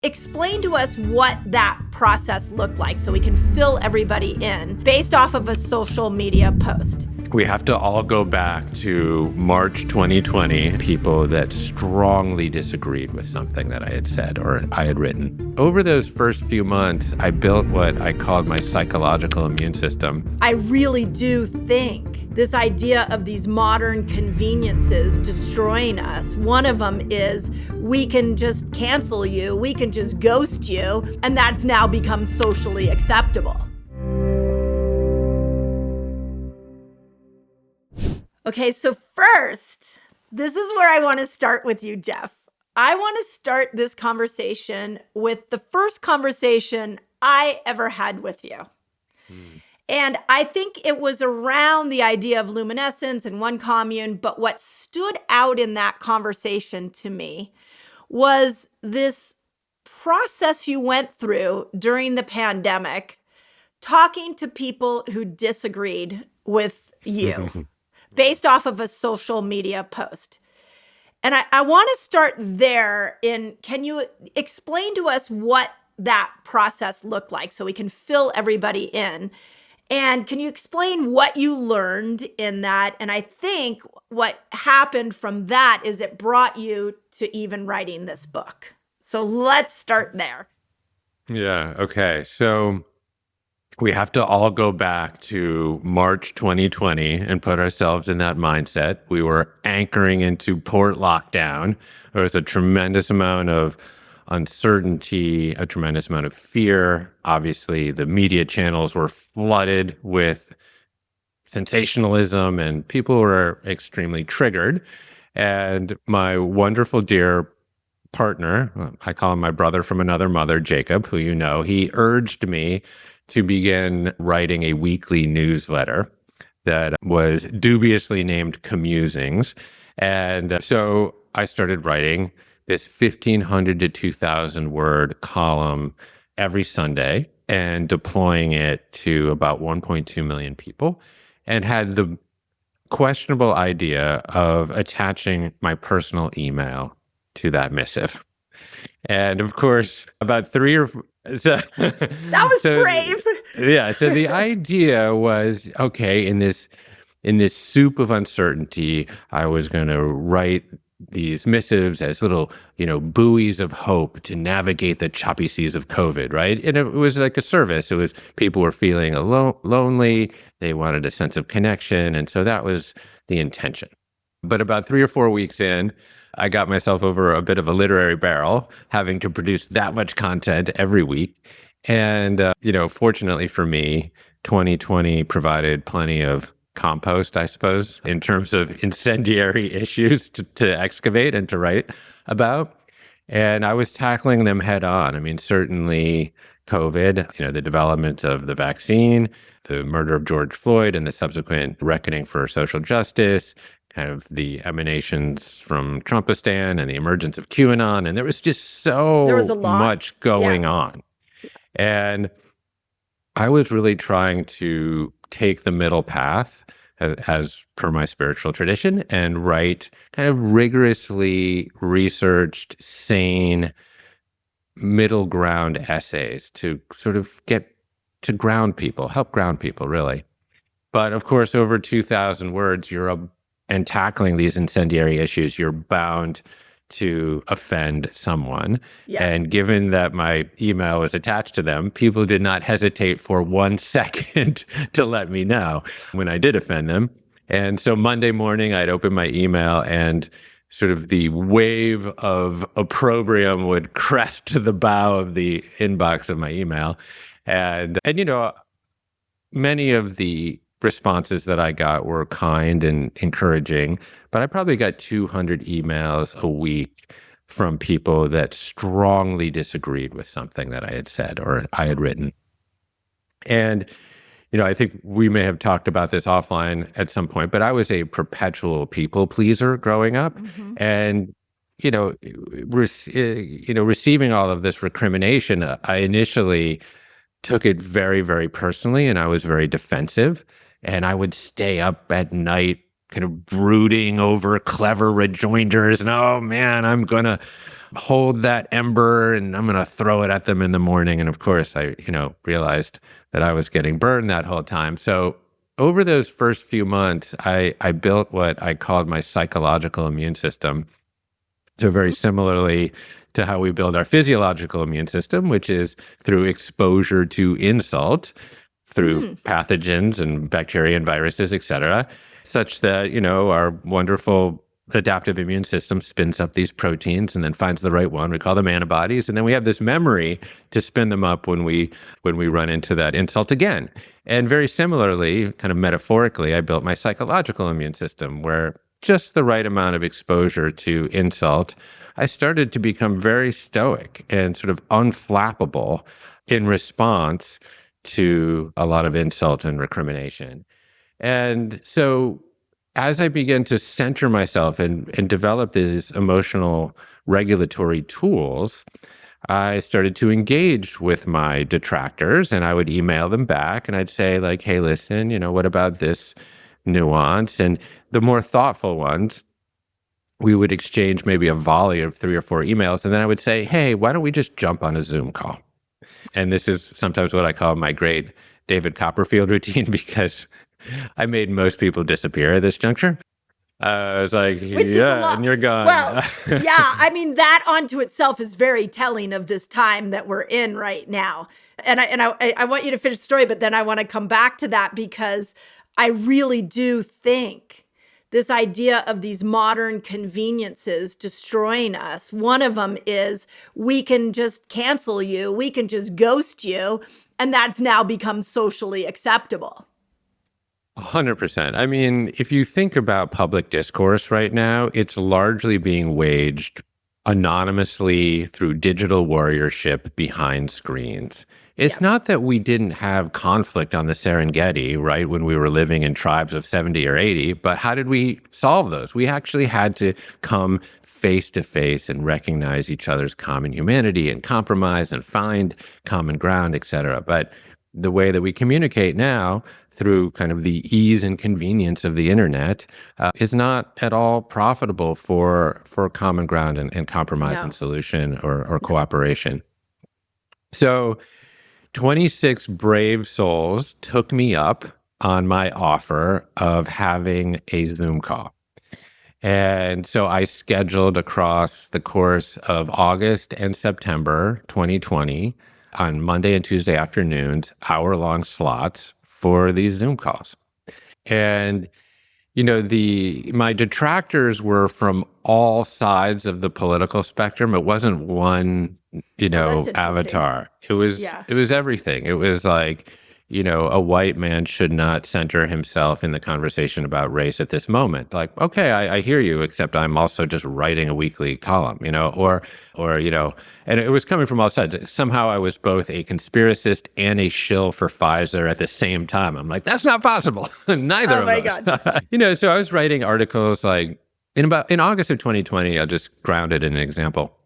Explain to us what that process looked like so we can fill everybody in based off of a social media post. We have to all go back to March 2020, people that strongly disagreed with something that I had said or I had written. Over those first few months, I built what I called my psychological immune system. I really do think this idea of these modern conveniences destroying us, one of them is we can just cancel you, we can just ghost you, and that's now become socially acceptable. Okay, so first, this is where I want to start with you, Jeff. I want to start this conversation with the first conversation I ever had with you. And I think it was around the idea of luminescence and one commune, but what stood out in that conversation to me was this process you went through during the pandemic, talking to people who disagreed with you. Based off of a social media post. And I want to start there can you explain to us what that process looked like so we can fill everybody in? And can you explain what you learned in that? And I think what happened from that is it brought you to even writing this book. So let's start there. Yeah, okay. So we have to all go back to March 2020 and put ourselves in that mindset. We were anchoring into port lockdown. There was a tremendous amount of uncertainty, a tremendous amount of fear. Obviously, the media channels were flooded with sensationalism and people were extremely triggered. And my wonderful dear partner, I call him my brother from another mother, Jacob, who you know, he urged me to begin writing a weekly newsletter that was dubiously named Commusings. And so I started writing this 1,500 to 2,000 word column every Sunday and deploying it to about 1.2 million people, and had the questionable idea of attaching my personal email to that missive. And of course, about that was brave. Yeah. So the idea was, okay, in this soup of uncertainty, I was going to write these missives as little, buoys of hope to navigate the choppy seas of COVID, right? And it was like a service. It was people were feeling lonely. They wanted a sense of connection. And so that was the intention. But about 3 or 4 weeks in, I got myself over a bit of a literary barrel, having to produce that much content every week. And, fortunately for me, 2020 provided plenty of compost, I suppose, in terms of incendiary issues to excavate and to write about. And I was tackling them head on. I mean, certainly COVID, the development of the vaccine, the murder of George Floyd and the subsequent reckoning for social justice, kind of the emanations from Trumpistan and the emergence of QAnon. And there was just much going on. And I was really trying to take the middle path as per my spiritual tradition and write kind of rigorously researched, sane, middle ground essays to sort of get to help ground people really. But of course, over 2,000 words, and tackling these incendiary issues, you're bound to offend someone. Yeah. And given that my email was attached to them, people did not hesitate for 1 second to let me know when I did offend them. And so Monday morning, I'd open my email and sort of the wave of opprobrium would crest to the bow of the inbox of my email. And many of the responses that I got were kind and encouraging, but I probably got 200 emails a week from people that strongly disagreed with something that I had said or I had written. And, I think we may have talked about this offline at some point, but I was a perpetual people pleaser growing up. Mm-hmm. And, receiving all of this recrimination, I initially took it very, very personally, and I was very defensive. And I would stay up at night kind of brooding over clever rejoinders and, oh man, I'm going to hold that ember and I'm going to throw it at them in the morning. And of course, I, realized that I was getting burned that whole time. So over those first few months, I built what I called my psychological immune system. So very similarly to how we build our physiological immune system, which is through exposure to insult, through Mm. pathogens and bacteria and viruses, et cetera, such that, our wonderful adaptive immune system spins up these proteins and then finds the right one. We call them antibodies. And then we have this memory to spin them up when we run into that insult again. And very similarly, kind of metaphorically, I built my psychological immune system where just the right amount of exposure to insult, I started to become very stoic and sort of unflappable in response to a lot of insult and recrimination. And so as I began to center myself and develop these emotional regulatory tools, I started to engage with my detractors, and I would email them back and I'd say like, hey, listen, what about this nuance? And the more thoughtful ones, we would exchange maybe a volley of 3 or 4 emails. And then I would say, hey, why don't we just jump on a Zoom call? And this is sometimes what I call my great David Copperfield routine, because I made most people disappear at this juncture. I was like, Which is a yeah, lot. and you're gone. Well, yeah, I mean, that onto itself is very telling of this time that we're in right now. And I want you to finish the story, but then I want to come back to that, because I really do think this idea of these modern conveniences destroying us. One of them is we can just cancel you, we can just ghost you, and that's now become socially acceptable. 100%. I mean, if you think about public discourse right now, it's largely being waged anonymously through digital warriorship behind screens. It's Yep. not that we didn't have conflict on the Serengeti, right, when we were living in tribes of 70 or 80, but how did we solve those? We actually had to come face to face and recognize each other's common humanity and compromise and find common ground, et cetera. But the way that we communicate now through kind of the ease and convenience of the internet is not at all profitable for common ground and compromise No. and solution or cooperation. So 26 brave souls took me up on my offer of having a Zoom call. And so I scheduled across the course of August and September 2020 on Monday and Tuesday afternoons, hour-long slots for these Zoom calls. And my detractors were from all sides of the political spectrum. It wasn't one, That's interesting. avatar. It was Yeah. everything. It was like, a white man should not center himself in the conversation about race at this moment. Like, okay, I hear you, except I'm also just writing a weekly column, or and it was coming from all sides. Somehow I was both a conspiracist and a shill for Pfizer at the same time. I'm like, that's not possible. Neither Oh of my us. God. So I was writing articles like in August of 2020, I'll just ground it in an example.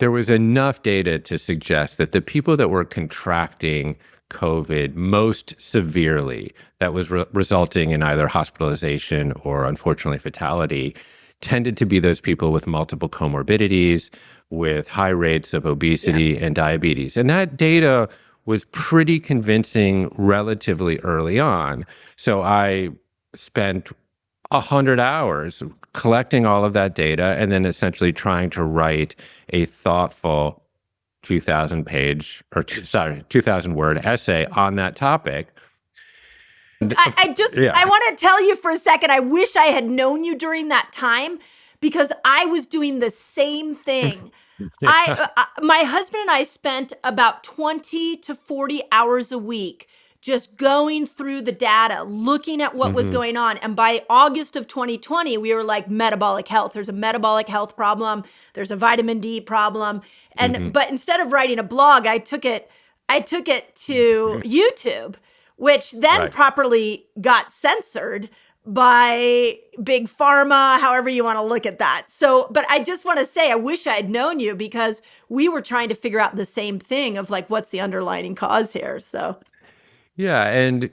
There was enough data to suggest that the people that were contracting COVID most severely, that was resulting in either hospitalization or unfortunately fatality, tended to be those people with multiple comorbidities, with high rates of obesity and diabetes. And that data was pretty convincing relatively early on. So I spent 100 hours collecting all of that data and then essentially trying to write a thoughtful 2,000 word essay on that topic. I want to tell you for a second, I wish I had known you during that time, because I was doing the same thing. My husband and I spent about 20 to 40 hours a week just going through the data, looking at what was going on. And by August of 2020, we were like, metabolic health. There's a metabolic health problem. There's a vitamin D problem. And but instead of writing a blog, I took it to YouTube, which then properly got censored by big pharma, however you want to look at that. So, but I just want to say, I wish I had known you, because we were trying to figure out the same thing of like, what's the underlying cause here? So Yeah. And,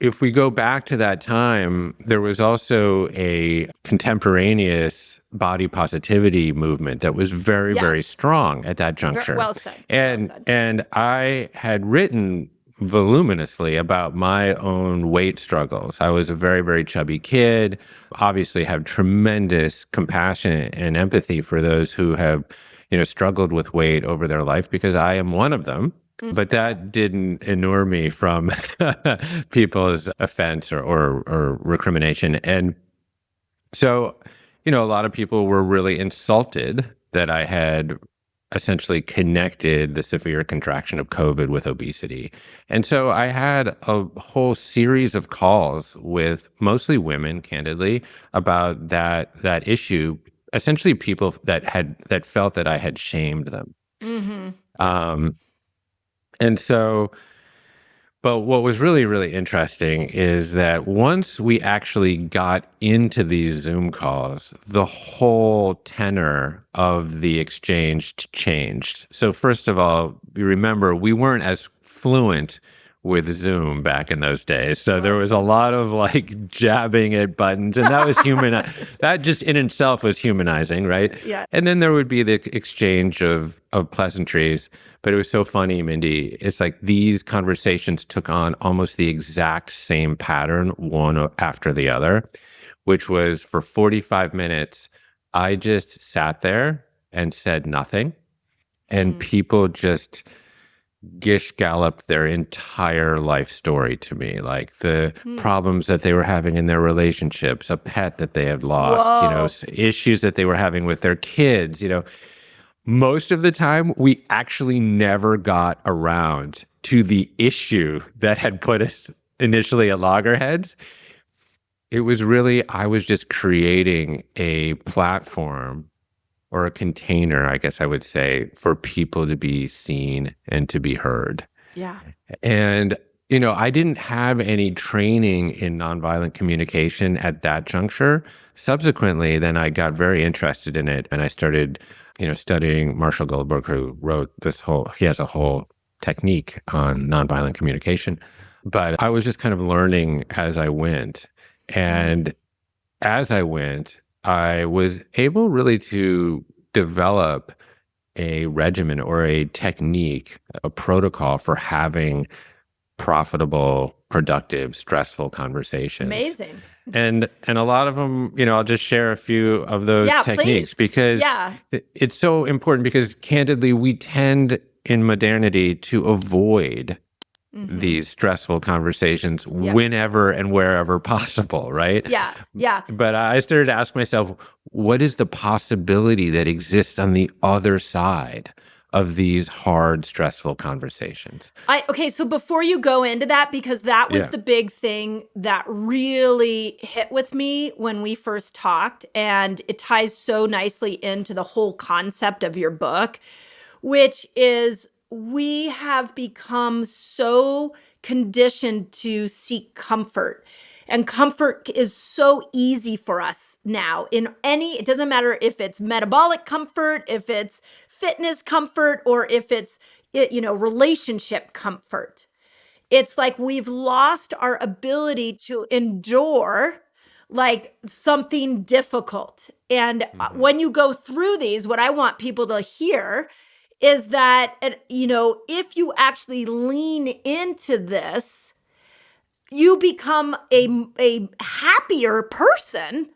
if we go back to that time, there was also a contemporaneous body positivity movement that was very, very Yes. strong at that juncture. Well said. Well And said. and I had written voluminously about my own weight struggles. I was a very, very chubby kid, obviously have tremendous compassion and empathy for those who have, struggled with weight over their life because I am one of them. Mm. But that didn't inure me from people's offense or recrimination. And so, a lot of people were really insulted that I had essentially connected the severe contraction of COVID with obesity. And so I had a whole series of calls with mostly women, candidly, about that issue. Essentially, people that felt that I had shamed them. Mm-hmm. Um, and so, but what was really, really interesting is that once we actually got into these Zoom calls, the whole tenor of the exchange changed. So first of all, you remember we weren't as fluent with Zoom back in those days. So there was a lot of like jabbing at buttons, and that was that just in itself was humanizing, right? Yeah. And then there would be the exchange of pleasantries. But it was so funny, Mindy. It's like these conversations took on almost the exact same pattern, one after the other, which was for 45 minutes, I just sat there and said nothing. And people just gish galloped their entire life story to me, like the problems that they were having in their relationships, a pet that they had lost, issues that they were having with their kids, Most of the time, we actually never got around to the issue that had put us initially at loggerheads. It was really, I was just creating a platform or a container, I guess I would say, for people to be seen and to be heard. Yeah. And, I didn't have any training in nonviolent communication at that juncture. Subsequently, then I got very interested in it and I started studying Marshall Goldberg, who wrote he has a whole technique on nonviolent communication. But I was just kind of learning as I went. And as I went, I was able really to develop a regimen or a technique, a protocol for having profitable, productive, stressful conversations. Amazing. And a lot of them, I'll just share a few of those techniques because it's so important because candidly, we tend in modernity to avoid these stressful conversations whenever and wherever possible, right? Yeah, yeah. But I started to ask myself, what is the possibility that exists on the other side of these hard, stressful conversations? Okay, so before you go into that, because that was the big thing that really hit with me when we first talked, and it ties so nicely into the whole concept of your book, which is we have become so conditioned to seek comfort. And comfort is so easy for us now it doesn't matter if it's metabolic comfort, if it's fitness comfort, or if it's, relationship comfort. It's like we've lost our ability to endure like something difficult. And when you go through these, what I want people to hear is that, if you actually lean into this, you become a happier person,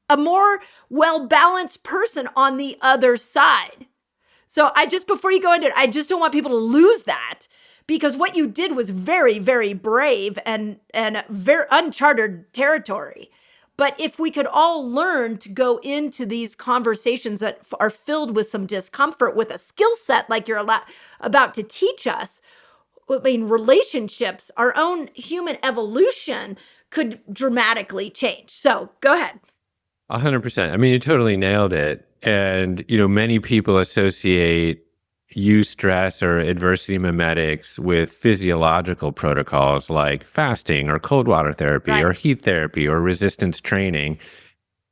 a more well-balanced person on the other side. So before you go into it, I just don't want people to lose that, because what you did was very, very brave and very uncharted territory. But if we could all learn to go into these conversations that are filled with some discomfort with a skill set like you're about to teach us, relationships, our own human evolution could dramatically change. So go ahead. 100%. I mean, you totally nailed it. And, many people associate eustress or adversity mimetics with physiological protocols like fasting or cold water therapy or heat therapy or resistance training.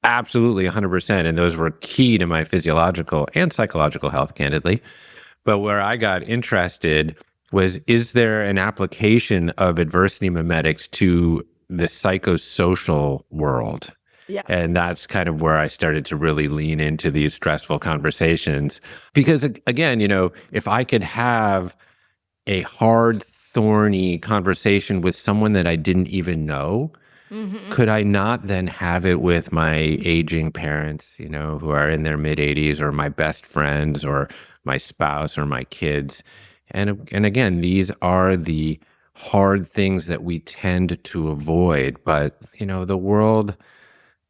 Absolutely 100%. And those were key to my physiological and psychological health, candidly. But where I got interested was, is there an application of adversity mimetics to the psychosocial world? Yeah. And that's kind of where I started to really lean into these stressful conversations. Because again, if I could have a hard, thorny conversation with someone that I didn't even know, Mhm. could I not then have it with my aging parents, who are in their mid 80s, or my best friends, or my spouse, or my kids? And again, these are the hard things that we tend to avoid. But, the world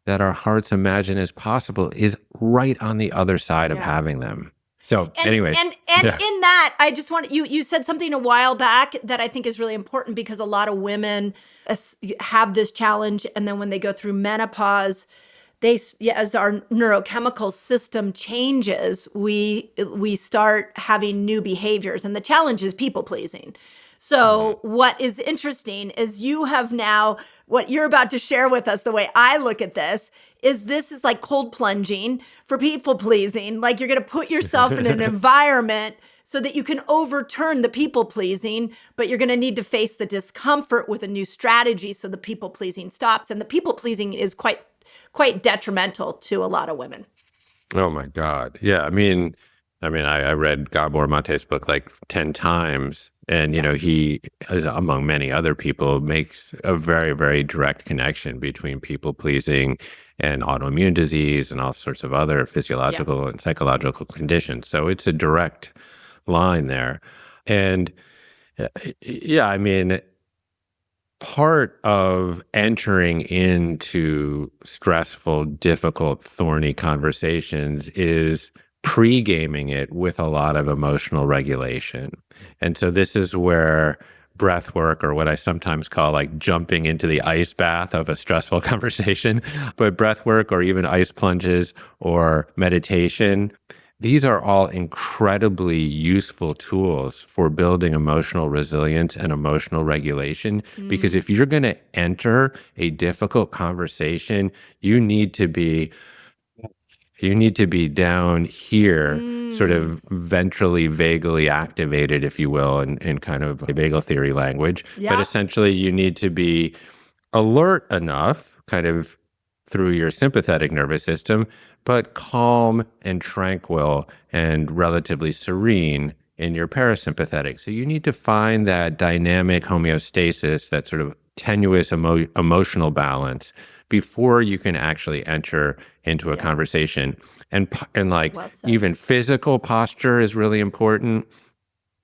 that our hearts imagine as possible is right on the other side of Yeah. having them. So, And anyways, and yeah. in that, I just want you said something a while back that I think is really important because a lot of women have this challenge, and then when they go through menopause, yeah, as our neurochemical system changes, we start having new behaviors, and the challenge is people pleasing. Mhm. So what is interesting is you have now, what you're about to share with us, the way I look at this is like cold plunging for people pleasing. Like you're going to put yourself in an environment so that you can overturn the people pleasing, but you're going to need to face the discomfort with a new strategy so the people pleasing stops. And the people pleasing is quite detrimental to a lot of women. Oh my God. Yeah. I read Gabor Mate's book like 10 times. And, Yeah. he, as among many other people, makes a very, very direct connection between people pleasing and autoimmune disease and all sorts of other Yeah. physiological and psychological conditions. So it's a direct line there. And uh, yeah, part of entering into stressful, difficult, thorny conversations is pre-gaming it with a lot of emotional regulation. And so this is where breath work, or what I sometimes call like jumping into the ice bath of a stressful conversation, but breath work or even ice plunges or meditation, these are all incredibly useful tools for building emotional resilience and emotional regulation. Because Mm. if you're going to enter a difficult conversation, you need to be down here, sort Mm. of ventrally, vaguely activated, if you will, in kind of a vagal theory language. But Yeah. essentially, you need to be alert enough, kind of through your sympathetic nervous system, but calm and tranquil and relatively serene in your parasympathetic. So you need to find that dynamic homeostasis, that sort of tenuous emotional balance before you can actually enter into a Yeah. conversation. And like Well said. even physical posture is really important.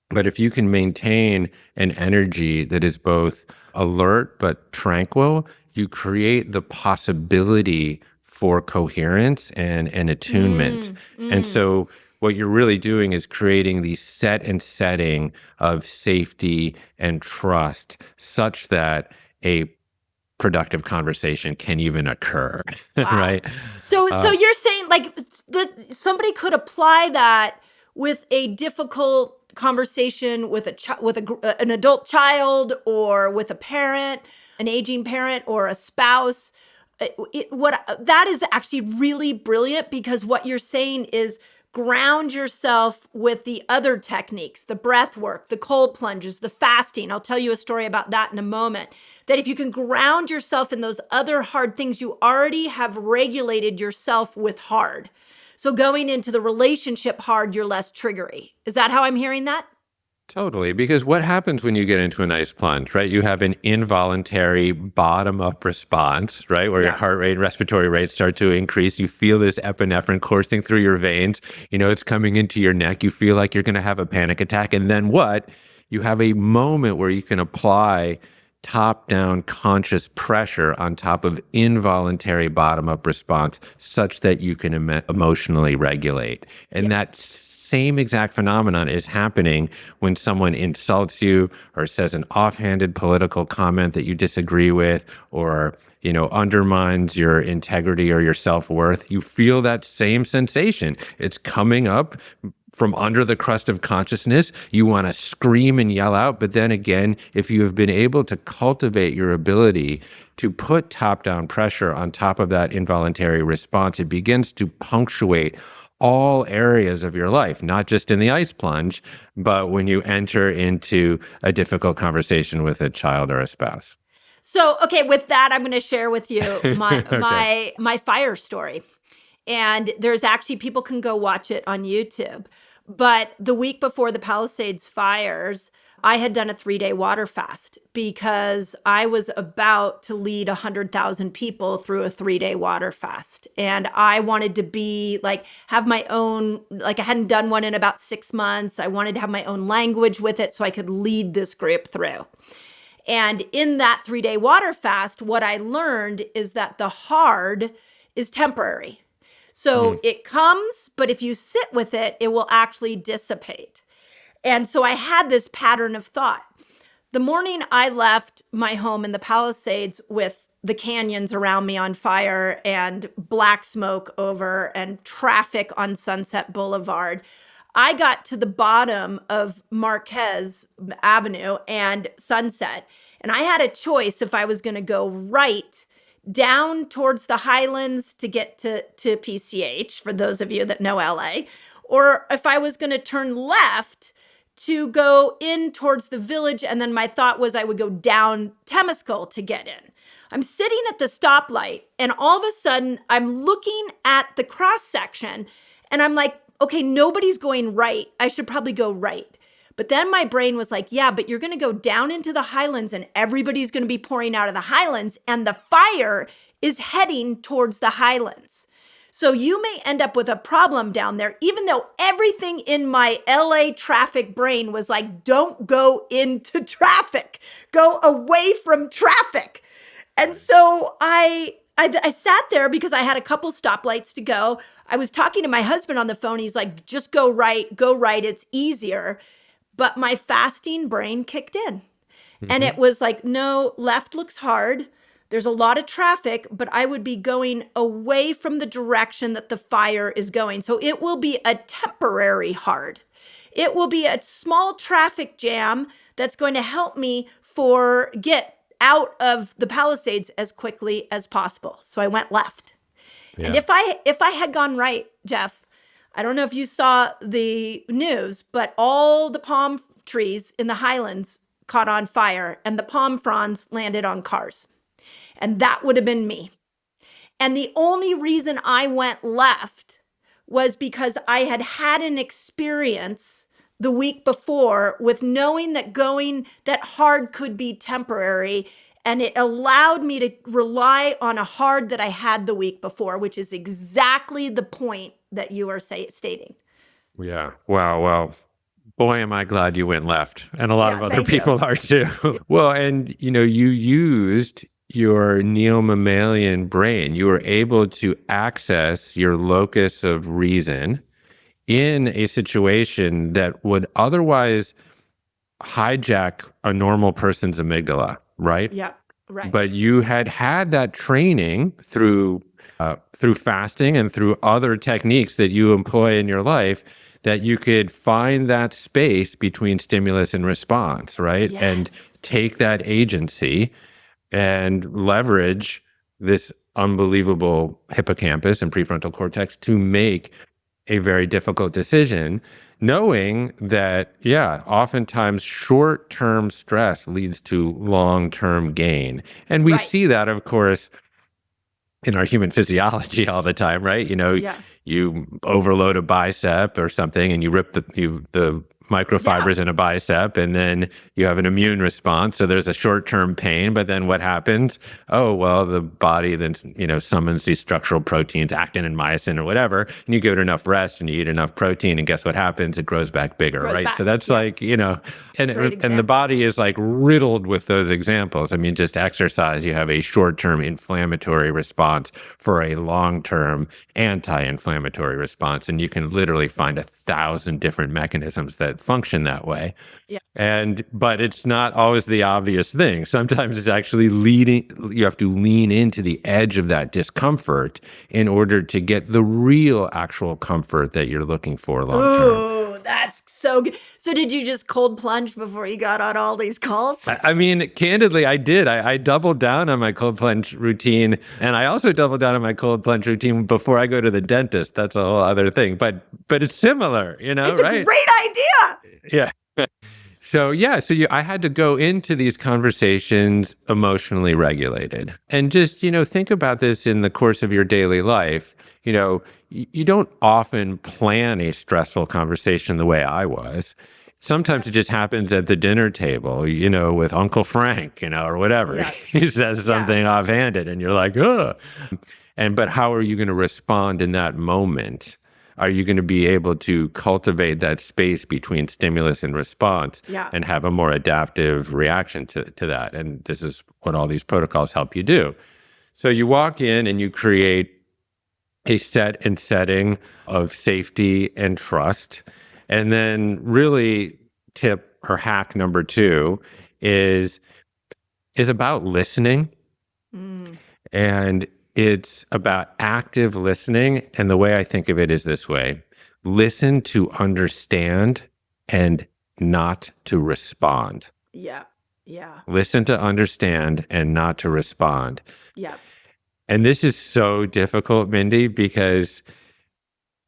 But if you can maintain an energy that is both alert but tranquil, you create the possibility for coherence and attunement. Mm. And Mm. so what you're really doing is creating the set and setting of safety and trust such that a productive conversation can even occur, Wow. right? So Uh, you're saying like somebody could apply that with a difficult conversation with an adult child, or with a parent, an aging parent, or a spouse. What that is actually really brilliant, because what you're saying is ground yourself with the other techniques, the breath work, the cold plunges, the fasting. I'll tell you a story about that in a moment. That if you can ground yourself in those other hard things, you already have regulated yourself with hard. So going into the relationship hard, you're less triggery. Is that how I'm hearing that? Totally, because what happens when you get into an ice plunge, right? You have an involuntary bottom up response, right? Where your Yeah. heart rate and respiratory rates start to increase. You feel this epinephrine coursing through your veins. It's coming into your neck. You feel like you're going to have a panic attack. And then what? You have a moment where you can apply top down conscious pressure on top of involuntary bottom up response such that you can emotionally regulate. And Yeah. that same exact phenomenon is happening when someone insults you or says an offhanded political comment that you disagree with, or undermines your integrity or your self-worth. You feel that same sensation. It's coming up from under the crust of consciousness. You want to scream and yell out. But then again, if you have been able to cultivate your ability to put top down pressure on top of that involuntary response, it begins to punctuate all areas of your life, not just in the ice plunge, but when you enter into a difficult conversation with a child or a spouse. So, okay, with that, I'm going to share with you my Okay. my fire story. And there's actually people can go watch it on YouTube. But the week before the Palisades fires, I had done a 3-day water fast because I was about to lead 100,000 people through a 3-day water fast. And I wanted to be like, have my own, like, I hadn't done one in about 6 months. I wanted to have my own language with it so I could lead this group through. And in that 3-day water fast, what I learned is that the hard is temporary. So it comes, but if you sit with it, it will actually dissipate. And so I had this pattern of thought. The morning I left my home in the Palisades with the canyons around me on fire and black smoke over and traffic on Sunset Boulevard, I got to the bottom of Marquez Avenue and Sunset, and I had a choice if I was going to go right down towards the Highlands to get to PCH, for those of you that know LA, or if I was going to turn left to go in towards the village. And then my thought was I would go down Temescal to get in. I'm sitting at the stoplight, and all of a sudden I'm looking at the cross section, and I'm like, okay, nobody's going right. I should probably go right. But then my brain was like, yeah, but you're going to go down into the Highlands and everybody's going to be pouring out of the Highlands, and the fire is heading towards the Highlands. So you may end up with a problem down there, even though everything in my LA traffic brain was like, don't go into traffic, go away from traffic. And so I sat there because I had a couple stoplights to go. I was talking to my husband on the phone. He's like, just go right, it's easier. But my fasting brain kicked in. And it was like, no, left looks hard. There's a lot of traffic, but I would be going away from the direction that the fire is going. So it will be a temporary hard. It will be a small traffic jam that's going to help me get out of the Palisades as quickly as possible. So I went left. Yeah. And if I had gone right, Jeff, I don't know if you saw the news, but all the palm trees in the Highlands caught on fire and the palm fronds landed on cars. And that would have been me. And the only reason I went left was because I had had an experience the week before with knowing that going that hard could be temporary. And it allowed me to rely on a hard that I had the week before, which is exactly the point that you are stating. Yeah. Wow. Well, boy, am I glad you went left. And a lot of other thank you. people are too. Well, and you used your neo-mammalian brain. You were able to access your locus of reason in a situation that would otherwise hijack a normal person's amygdala, right? Yeah, right. But you had that training through fasting and through other techniques that you employ in your life, that you could find that space between stimulus and response, right? Yes. And take that agency and leverage this unbelievable hippocampus and prefrontal cortex to make a very difficult decision, knowing that, oftentimes short-term stress leads to long-term gain. And we see that, of course, in our human physiology all the time, right? You overload a bicep or something and you rip the microfibers in a bicep, and then you have an immune response. So there's a short-term pain, but then what happens? Oh, well, the body then, summons these structural proteins, actin and myosin or whatever, and you give it enough rest and you eat enough protein, and guess what happens? It grows back bigger, right? So that's and the body is like riddled with those examples. I mean, just exercise, you have a short-term inflammatory response for a long-term anti-inflammatory response, and you can literally find 1,000 different mechanisms that function that way. Yeah. But it's not always the obvious thing. Sometimes it's actually you have to lean into the edge of that discomfort in order to get the real actual comfort that you're looking for long term. Ooh, that's so good. So did you just cold plunge before you got on all these calls? I mean, candidly, I did. I doubled down on my cold plunge routine, and I also doubled down on my cold plunge routine before I go to the dentist. That's a whole other thing, but it's similar, It's a right? great idea. Yeah. I had to go into these conversations emotionally regulated, and just think about this in the course of your daily life. You don't often plan a stressful conversation the way I was. Sometimes it just happens at the dinner table, with Uncle Frank, or whatever. Yeah. He says something offhanded, and you're like, ugh. But how are you going to respond in that moment? Are you going to be able to cultivate that space between stimulus and response and have a more adaptive reaction to that? And this is what all these protocols help you do. So you walk in and you create a set and setting of safety and trust. And then really tip or hack number 2 is about listening. And it's about active listening. And the way I think of it is this way: listen to understand and not to respond. Yeah. Listen to understand and not to respond. Yeah. And this is so difficult, Mindy, because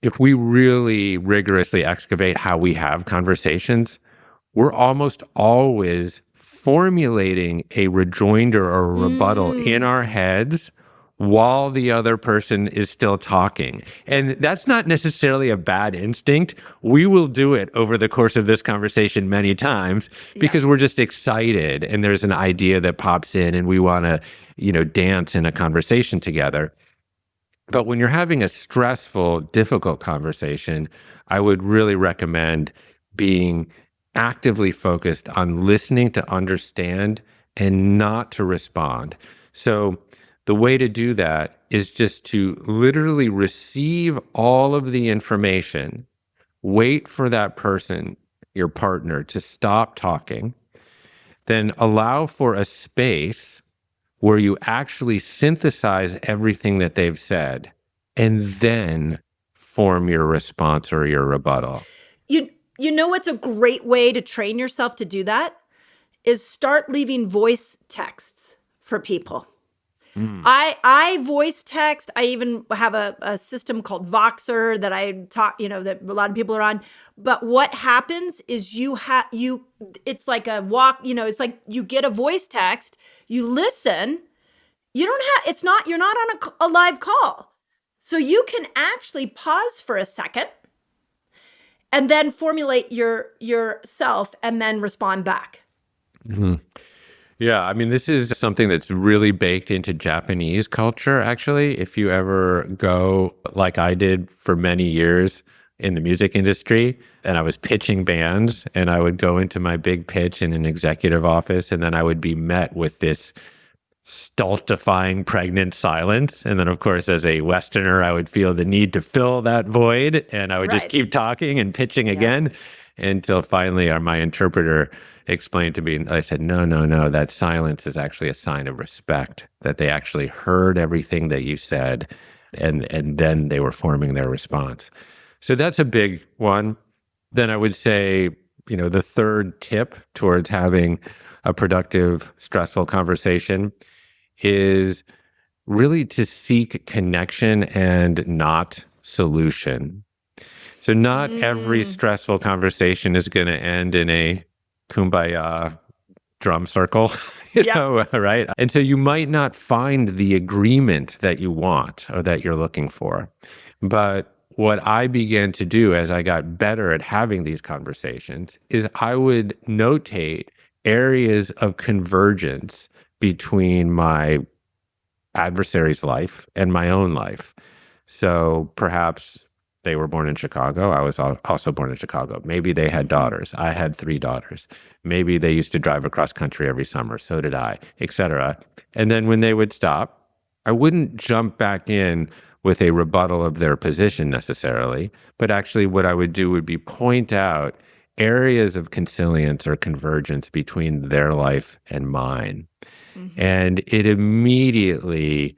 if we really rigorously excavate how we have conversations, we're almost always formulating a rejoinder or a rebuttal in our heads while the other person is still talking. And that's not necessarily a bad instinct. We will do it over the course of this conversation many times because we're just excited and there's an idea that pops in and we want to, dance in a conversation together. But when you're having a stressful, difficult conversation, I would really recommend being actively focused on listening to understand and not to respond. So the way to do that is just to literally receive all of the information, wait for that person, your partner, to stop talking, then allow for a space where you actually synthesize everything that they've said, and then form your response or your rebuttal. You know what's a great way to train yourself to do that is start leaving voice texts for people. I voice text. I even have a system called Voxer that I talk, that a lot of people are on. But what happens is it's like a walk, it's like you get a voice text, you listen, you're not on a live call. So you can actually pause for a second and then formulate yourself and then respond back. Mm-hmm. Yeah, I mean, this is something that's really baked into Japanese culture, actually. If you ever go, like I did for many years in the music industry, and I was pitching bands, and I would go into my big pitch in an executive office, and then I would be met with this stultifying, pregnant silence. And then, of course, as a Westerner, I would feel the need to fill that void, and I would just keep talking and pitching again until finally my interpreter explained to me, and I said, no, that silence is actually a sign of respect, that they actually heard everything that you said, and then they were forming their response. So that's a big one. Then I would say, the third tip towards having a productive, stressful conversation is really to seek connection and not solution. So not every stressful conversation is going to end in a kumbaya drum circle, right? And so you might not find the agreement that you want or that you're looking for. But what I began to do as I got better at having these conversations is I would notate areas of convergence between my adversary's life and my own life. So perhaps they were born in Chicago. I was also born in Chicago. Maybe they had daughters. I had 3 daughters. Maybe they used to drive across country every summer. So did I, etc. And then when they would stop, I wouldn't jump back in with a rebuttal of their position necessarily, but actually what I would do would be point out areas of consilience or convergence between their life and mine. Mhm. And it immediately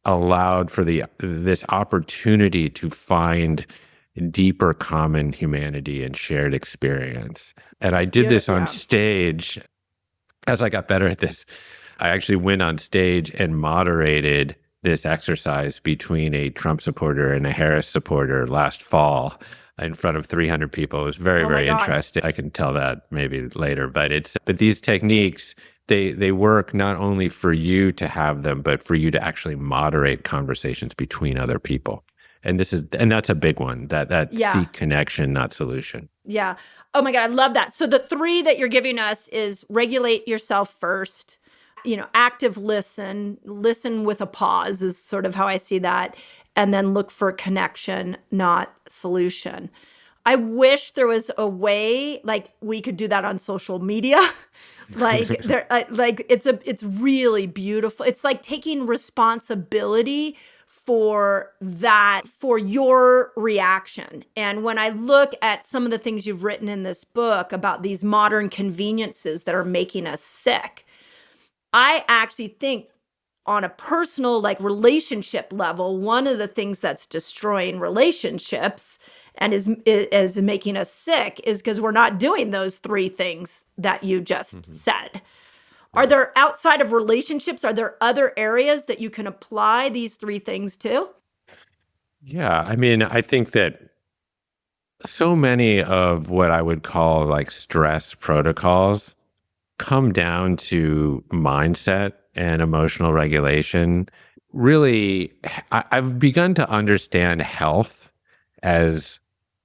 allowed for this opportunity to find deeper common humanity and shared experience. And I That's did this beautiful. on Yeah. stage. As I got better at this, I actually went on stage and moderated this exercise between a Trump supporter and a Harris supporter last fall in front of 300 people. It was very, Oh my very God. interesting. I can tell that maybe later, but these techniques, they work not only for you to have them, but for you to actually moderate conversations between other people. And that's a big one, that Yeah. seek connection, not solution. Yeah. Oh my God, I love that. So the three that you're giving us is regulate yourself first, active listen with a pause is sort of how I see that. And then look for connection, not solution. I wish there was a way like we could do that on social media. It's really beautiful. It's like taking responsibility for that, for your reaction. And when I look at some of the things you've written in this book about these modern conveniences that are making us sick, I actually think on a personal, like relationship level, one of the things that's destroying relationships and is making us sick is because we're not doing those three things that you just Mhm. said. Are Yeah. there outside of relationships, are there other areas that you can apply these three things to? Yeah. I mean, I think that so many of what I would call like stress protocols come down to mindset and emotional regulation. Really, I've begun to understand health as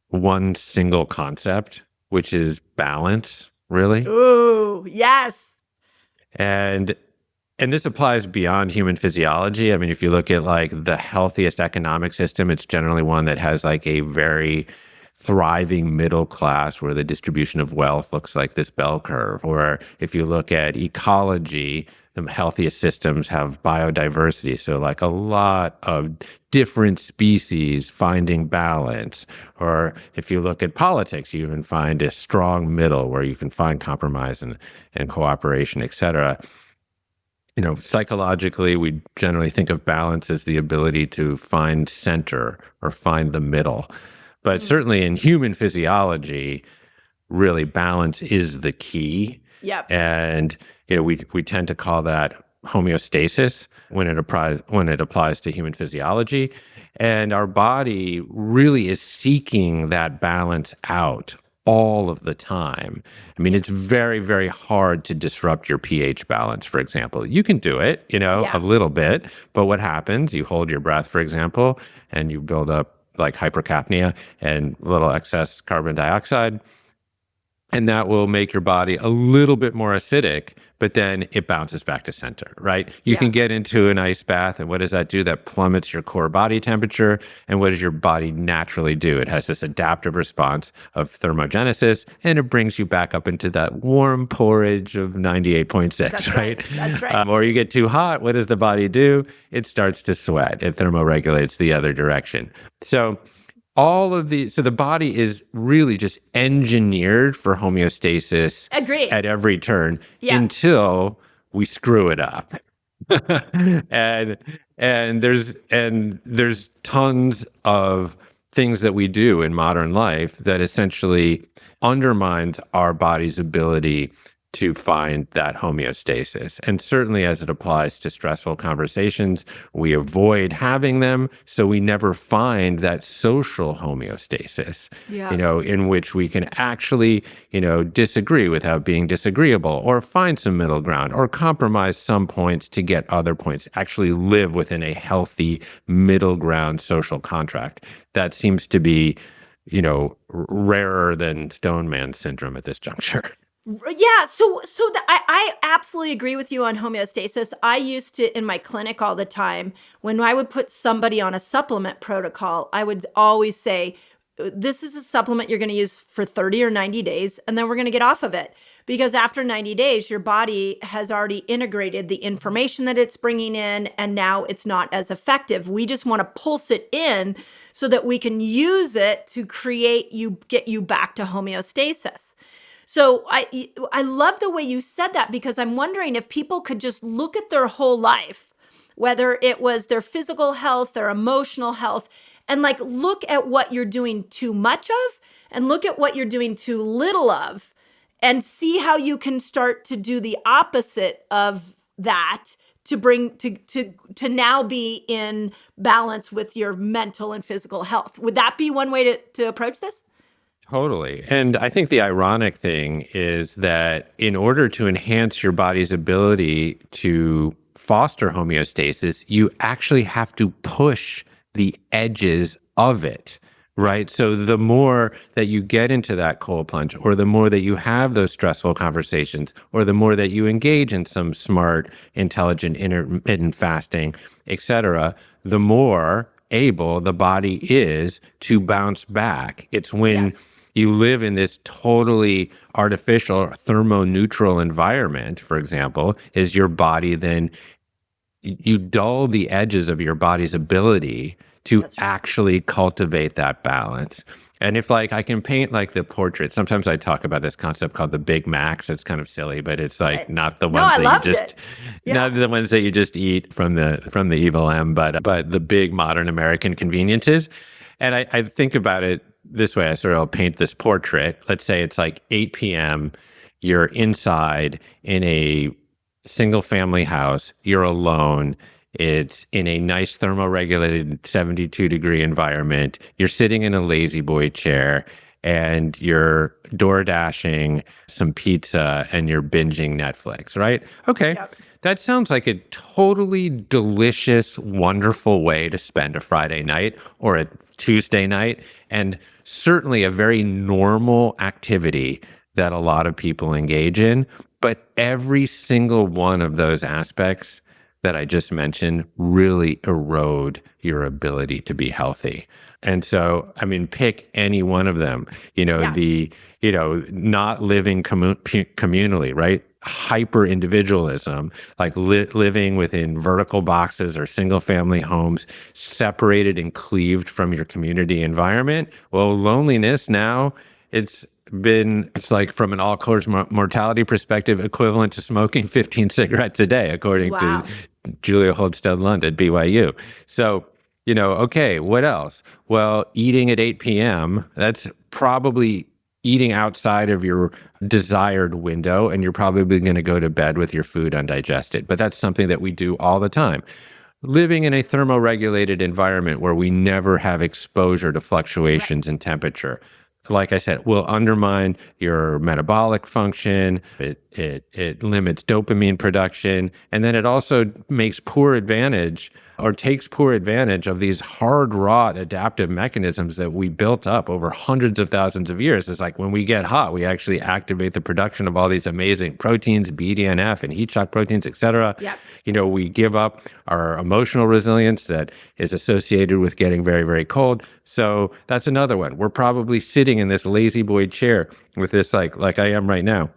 one single concept, which is balance, really. Ooh, yes. And and this applies beyond human physiology. I mean, if you look at like the healthiest economic system, it's generally one that has like a very thriving middle class where the distribution of wealth looks like this bell curve. Or if you look at ecology, the healthiest systems have biodiversity. So, like a lot of different species finding balance. Or if you look at politics, you even find a strong middle where you can find compromise and cooperation, et cetera. Psychologically, we generally think of balance as the ability to find center or find the middle. But Mm, certainly in human physiology, really balance is the key. yep. And we tend to call that homeostasis when it applies to human physiology. And our body really is seeking that balance out all of the time. I mean, Yeah. it's very, very hard to disrupt your pH balance, for example. You can do it, a Yeah. little bit, but what happens? You hold your breath, for example, and you build up like hypercapnia and a little excess carbon dioxide. And that will make your body a little bit more acidic, but then it bounces back to center, right? You Yeah. can get into an ice bath, and what does that do? That plummets your core body temperature. And what does your body naturally do? It has this adaptive response of thermogenesis, and it brings you back up into that warm porridge of 98.6, That's right. right? That's right. Or you get too hot, what does the body do? It starts to sweat. It thermoregulates the other direction. So, so the body is really just engineered for homeostasis Agree. at every turn Yeah. until we screw it up. and there's tons of things that we do in modern life that essentially undermines our body's ability to find that homeostasis. And certainly as it applies to stressful conversations, we avoid having them. So we never find that social homeostasis, Yeah. in which we can actually, disagree without being disagreeable or find some middle ground or compromise some points to get other points, actually live within a healthy middle ground social contract. That seems to be, rarer than Stone Man syndrome at this juncture. Yeah, I absolutely agree with you on homeostasis. I used to in my clinic all the time when I would put somebody on a supplement protocol, I would always say this is a supplement you're going to use for 30 or 90 days, and then we're going to get off of it. Because after 90 days, your body has already integrated the information that it's bringing in, and now it's not as effective. We just want to pulse it in so that we can use it to get you back to homeostasis. So I love the way you said that, because I'm wondering if people could just look at their whole life, whether it was their physical health, their emotional health, and like look at what you're doing too much of and look at what you're doing too little of, and see how you can start to do the opposite of that to bring to now be in balance with your mental and physical health. Would that be one way to approach this? Totally. And I think the ironic thing is that in order to enhance your body's ability to foster homeostasis, you actually have to push the edges of it, right? So the more that you get into that cold plunge, or the more that you have those stressful conversations, or the more that you engage in some smart, intelligent, intermittent fasting, etc., the more able the body is to bounce back. It's when Yes. you live in this totally artificial thermoneutral environment, for example, is your body then you dull the edges of your body's ability to That's right. actually cultivate that balance. And if like I can paint like the portrait, sometimes I talk about this concept called the Big Macs. It's kind of silly, but it's like Right. not the No, ones I that you loved just it. Yeah. not the ones that you just eat from the evil M, but the big modern American conveniences. And I think about it this way. I sort of paint this portrait. Let's say it's like 8 p.m. You're inside in a single family house. You're alone. It's in a nice thermoregulated 72-degree environment. You're sitting in a lazy boy chair and you're door dashing some pizza and you're binging Netflix, right? Okay. Yep. That sounds like a totally delicious, wonderful way to spend a Friday night or a Tuesday night, and certainly a very normal activity that a lot of people engage in. But every single one of those aspects that I just mentioned really erode your ability to be healthy. And so, I mean, pick any one of them, Yeah. not living communally, right? Hyper individualism, like living within vertical boxes or single family homes, separated and cleaved from your community environment. Well, loneliness now, it's like from an all-cause mortality perspective, equivalent to smoking 15 cigarettes a day, according to Wow. Julia Holdstead Lund at BYU. So, okay, what else? Well, eating at 8 p.m., that's probably eating outside of your desired window, and you're probably going to go to bed with your food undigested. But that's something that we do all the time. Living in a thermoregulated environment where we never have exposure to Right. fluctuations in temperature, like I said, will undermine your metabolic function. It limits dopamine production, and then it also makes poor advantage or takes poor advantage of these hard wrought adaptive mechanisms that we built up over hundreds of thousands of years. It's like when we get hot, we actually activate the production of all these amazing proteins, BDNF and heat shock proteins, et cetera. Yep. We give up our emotional resilience that is associated with getting very, very cold. So that's another one. We're probably sitting in this lazy boy chair with this like I am right now,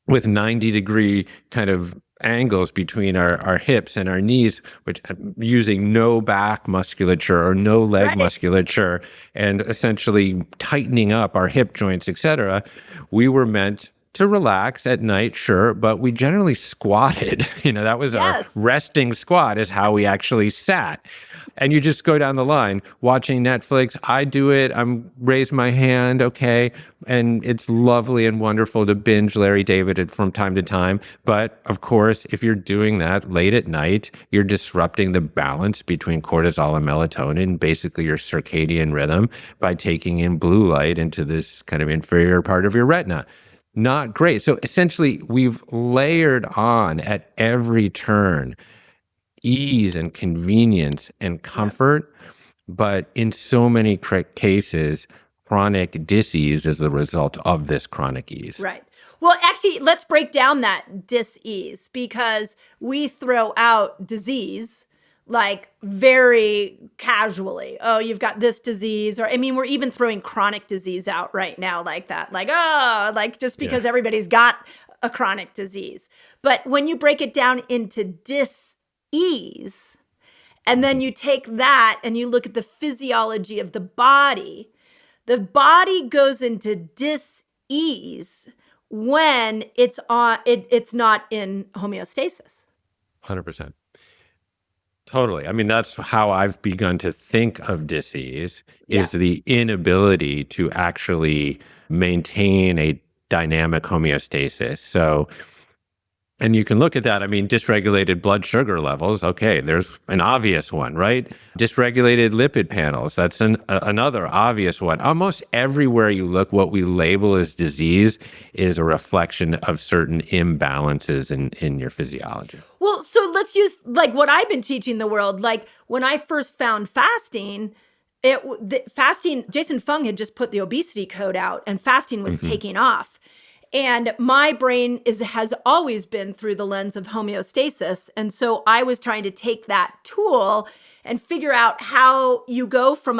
with 90-degree kind of angles between our hips and our knees, which using no back musculature or no leg Right. musculature, and essentially tightening up our hip joints, etc. We were meant to relax at night, sure, but we generally squatted. That was our Yes. resting squat, is how we actually sat. And you just go down the line watching Netflix. I do it. Raise my hand. Okay. And it's lovely and wonderful to binge Larry David from time to time. But of course, if you're doing that late at night, you're disrupting the balance between cortisol and melatonin, basically your circadian rhythm, by taking in blue light into this kind of inferior part of your retina. Not great. So essentially, we've layered on at every turn ease and convenience and Yep. comfort. But in so many cases, chronic disease is the result of this chronic ease. Right. Well, actually, let's break down that dis-ease, because we throw out disease like very casually. Oh, you've got this disease. Or, I mean, we're even throwing chronic disease out right now like that. Like, oh, like just Yeah. because everybody's got a chronic disease. But when you break it down into dis-ease, and then you take that and you look at the physiology of the body goes into dis-ease when it's not in homeostasis. 100%. Totally. I mean, that's how I've begun to think of disease is the inability to actually maintain a dynamic homeostasis. So, and you can look at that. I mean, dysregulated blood sugar levels. Okay, there's an obvious one, right? Dysregulated lipid panels. That's another obvious one. Almost everywhere you look, what we label as disease is a reflection of certain imbalances in your physiology. Well, so let's use like what I've been teaching the world. Like when I first found fasting, fasting, Jason Fung had just put the obesity code out and fasting was taking off. And my brain has always been through the lens of homeostasis. And so I was trying to take that tool and figure out how you go from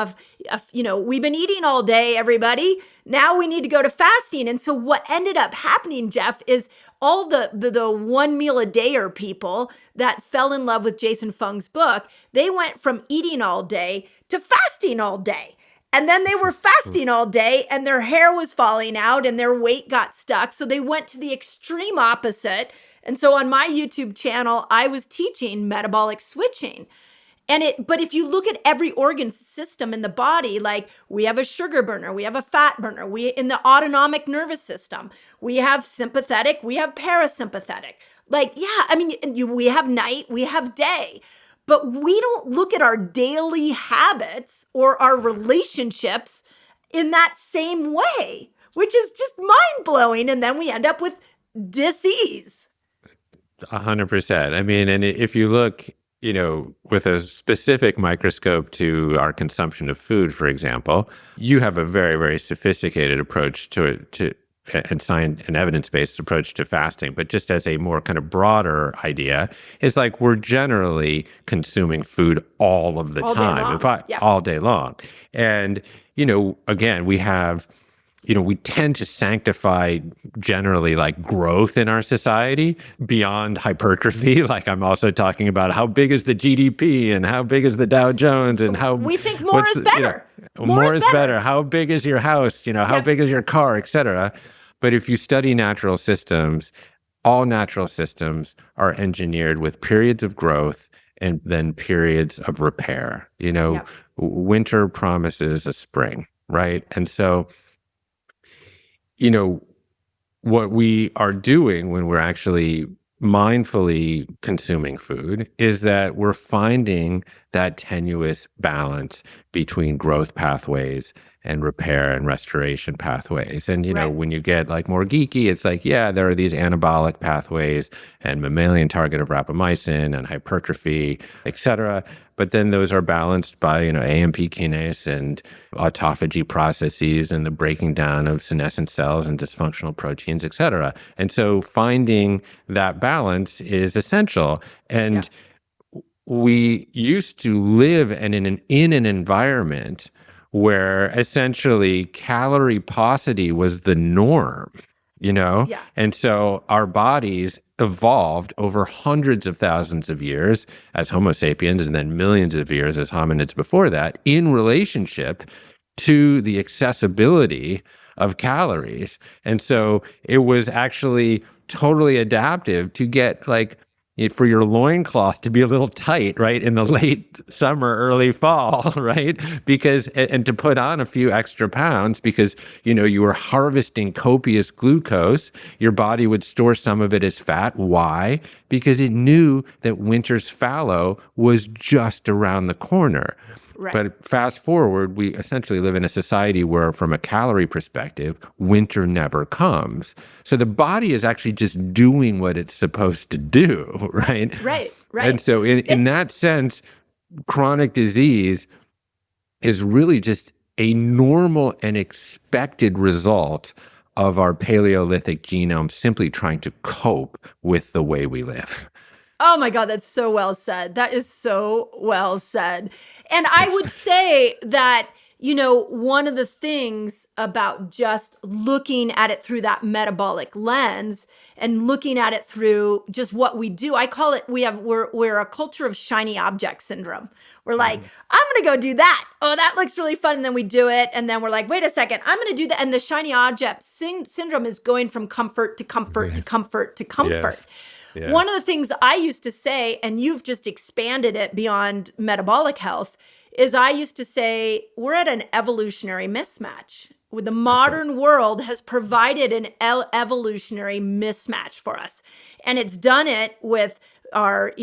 we've been eating all day, everybody. Now we need to go to fasting. And so what ended up happening, Jeff, is all the one meal a dayer people that fell in love with Jason Fung's book, they went from eating all day to fasting all day. And then they were fasting all day and their hair was falling out and their weight got stuck. So they went to the extreme opposite. And so on my YouTube channel, I was teaching metabolic switching. But if you look at every organ system in the body, like we have a sugar burner, we have a fat burner, in the autonomic nervous system, we have sympathetic, we have parasympathetic. Like, yeah, I mean, we have night, we have day. But we don't look at our daily habits or our relationships in that same way, which is just mind-blowing. And then we end up with dis-ease. 100%. I mean, and if you look, with a specific microscope to our consumption of food, for example, you have a very, very sophisticated approach to and science and evidence-based approach to fasting. But just as a more kind of broader idea, is like we're generally consuming food all of the time, all day long. And, again, we have, we tend to sanctify generally like growth in our society beyond hypertrophy. Like I'm also talking about how big is the GDP and how big is the Dow Jones and how we think more is better. More is better. How big is your house? How big is your car, et cetera. But if you study natural systems, all natural systems are engineered with periods of growth and then periods of repair. Winter promises a spring, right? And so, what we are doing when we're actually mindfully consuming food is that we're finding that tenuous balance between growth pathways and repair and restoration pathways. And, when you get like more geeky, it's like, yeah, there are these anabolic pathways and mammalian target of rapamycin and hypertrophy, et cetera. But then those are balanced by, AMP kinase and autophagy processes and the breaking down of senescent cells and dysfunctional proteins, et cetera. And so finding that balance is essential. And we used to live in an environment where essentially calorie paucity was the norm, And so our bodies evolved over hundreds of thousands of years as Homo sapiens and then millions of years as hominids before that in relationship to the accessibility of calories. And so it was actually totally adaptive to get like for your loincloth to be a little tight, right, in the late summer, early fall, right? Because, and to put on a few extra pounds because, you were harvesting copious glucose, your body would store some of it as fat. Why? Because it knew that winter's fallow was just around the corner. Right. But fast forward, we essentially live in a society where, from a calorie perspective, winter never comes. So the body is actually just doing what it's supposed to do, right? Right. And so in that sense, chronic disease is really just a normal and expected result of our Paleolithic genome simply trying to cope with the way we live. Oh my God, that's so well said. That is so well said. And I would say that, one of the things about just looking at it through that metabolic lens and looking at it through just what we do, I call it, we're a culture of shiny object syndrome. We're like, I'm going to go do that. Oh, that looks really fun. And then we do it. And then we're like, wait a second, I'm going to do that. And the shiny object syndrome is going from comfort to comfort to comfort to comfort. Yes. One of the things I used to say, and you've just expanded it beyond metabolic health, is I used to say we're at an evolutionary mismatch. The modern world has provided an evolutionary mismatch for us. And it's done it with our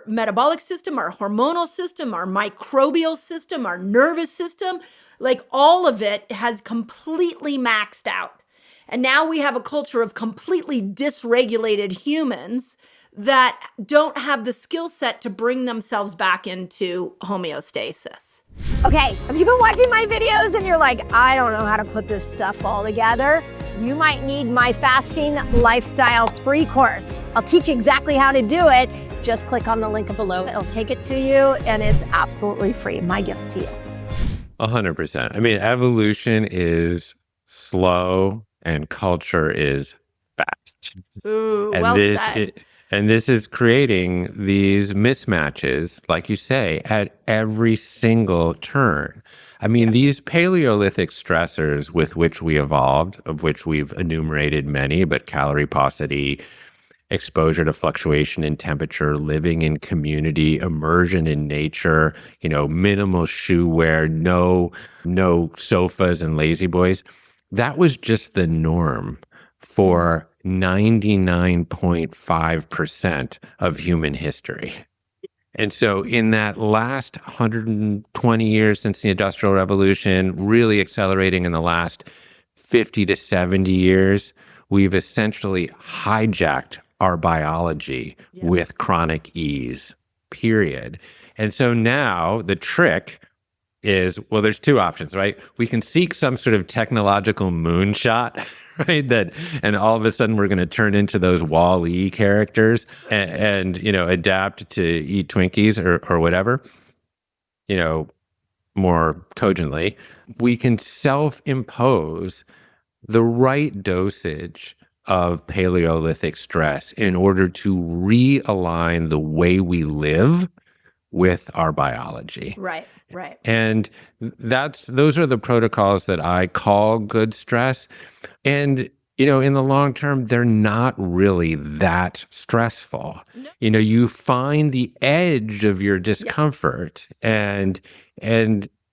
metabolic system, our hormonal system, our microbial system, our nervous system, like all of it has completely maxed out. And now we have a culture of completely dysregulated humans that don't have the skill set to bring themselves back into homeostasis. Okay, have you been watching my videos and you're like, I don't know how to put this stuff all together? You might need my fasting lifestyle free course. I'll teach you exactly how to do it. Just click on the link below. It'll take it to you and it's absolutely free. My gift to you. 100%. I mean, evolution is slow and culture is fast. Ooh, And well this said. and this is creating these mismatches, like you say, at every single turn. I mean, these Paleolithic stressors with which we evolved, of which we've enumerated many, but calorie paucity, exposure to fluctuation in temperature, living in community, immersion in nature, minimal shoe wear, no sofas and lazy boys. That was just the norm for 99.5% of human history. And so in that last 120 years since the Industrial Revolution, really accelerating in the last 50 to 70 years, we've essentially hijacked our biology with chronic ease, period. And so now the trick is, well, there's two options, right? We can seek some sort of technological moonshot, right? And all of a sudden we're going to turn into those Wall-E characters and adapt to eat Twinkies or whatever, more cogently. We can self-impose the right dosage of Paleolithic stress in order to realign the way we live with our biology. Right. And those are the protocols that I call good stress. And, in the long term, they're not really that stressful. No. You find the edge of your discomfort and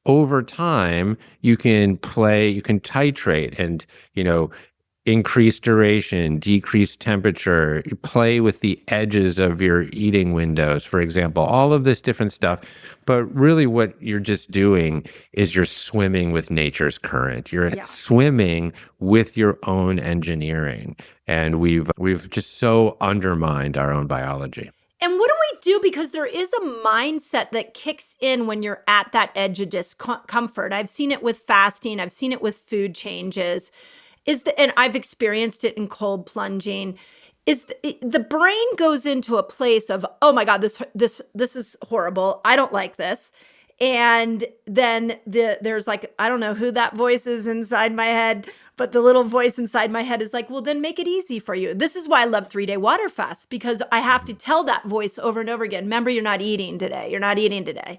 over time you can titrate and, increase duration, decrease temperature, you play with the edges of your eating windows, for example, all of this different stuff. But really what you're just doing is you're swimming with nature's current. You're swimming with your own engineering. And we've just so undermined our own biology. And what do we do? Because there is a mindset that kicks in when you're at that edge of discomfort. I've seen it with fasting. I've seen it with food changes. And I've experienced it in cold plunging. The brain goes into a place of, oh my God, this is horrible. I don't like this. And then there's like, I don't know who that voice is inside my head, but the little voice inside my head is like, well, then make it easy for you. This is why I love 3-day water fasts, because I have to tell that voice over and over again, remember, you're not eating today. You're not eating today.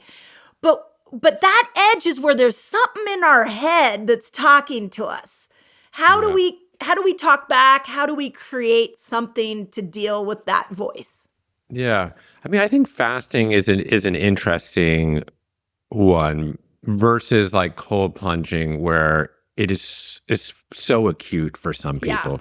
But that edge is where there's something in our head that's talking to us. How do we talk back? How do we create something to deal with that voice? Yeah. I mean, I think fasting is an interesting one versus like cold plunging, where it is so acute for some people.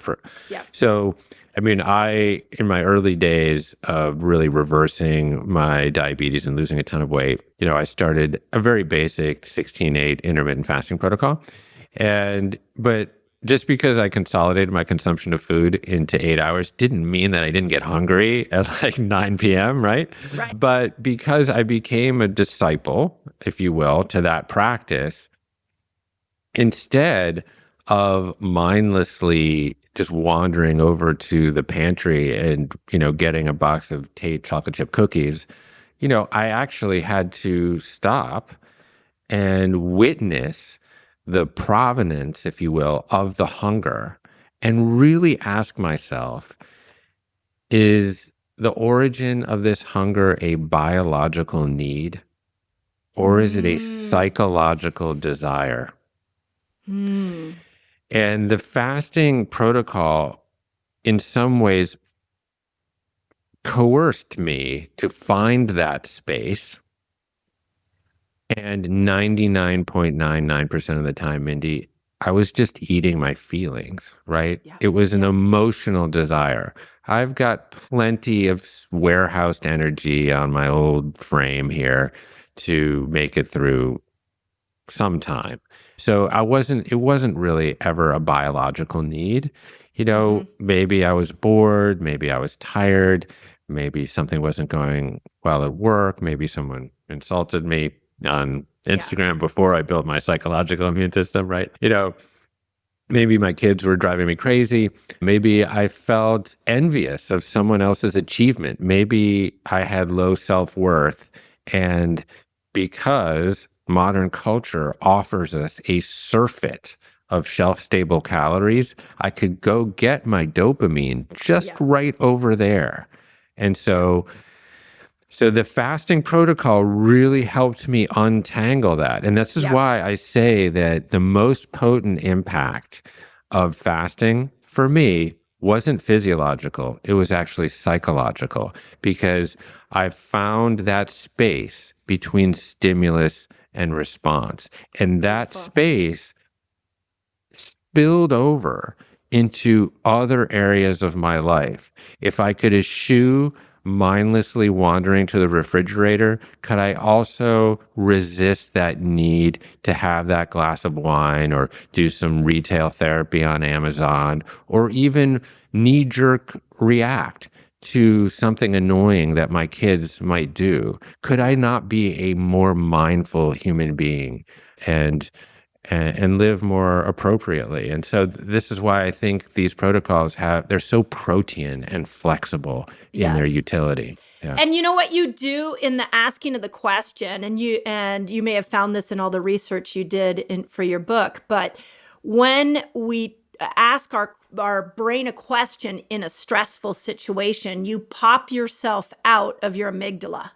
So, I mean, in my early days of really reversing my diabetes and losing a ton of weight, I started a very basic 16/8 intermittent fasting protocol. But just because I consolidated my consumption of food into 8 hours didn't mean that I didn't get hungry at like 9 p.m., right? But because I became a disciple, if you will, to that practice, instead of mindlessly just wandering over to the pantry and, getting a box of Tate chocolate chip cookies, I actually had to stop and witness the provenance, if you will, of the hunger and really ask myself, is the origin of this hunger a biological need, or is it a psychological desire? And the fasting protocol, in some ways, coerced me to find that space. And 99.99% of the time, Mindy, I was just eating my feelings, right? Yeah. It was an emotional desire. I've got plenty of warehoused energy on my old frame here to make it through some time. So it wasn't really ever a biological need. Maybe I was bored, maybe I was tired, maybe something wasn't going well at work, maybe someone insulted me on Instagram before I built my psychological immune system, right? Maybe my kids were driving me crazy. Maybe I felt envious of someone else's achievement. Maybe I had low self-worth. And because modern culture offers us a surfeit of shelf-stable calories, I could go get my dopamine just right over there. And so the fasting protocol really helped me untangle that. And this is why I say that the most potent impact of fasting for me wasn't physiological. It was actually psychological, because I found that space between stimulus and response. And that space spilled over into other areas of my life. If I could eschew mindlessly wandering to the refrigerator, could I also resist that need to have that glass of wine or do some retail therapy on Amazon, or even knee-jerk react to something annoying that my kids might do? Could I not be a more mindful human being and live more appropriately? And so this is why I think these protocols they're so protean and flexible in their utility. Yeah. And you know what you do in the asking of the question, and you may have found this in all the research you did for your book, but when we ask our brain a question in a stressful situation, you pop yourself out of your amygdala.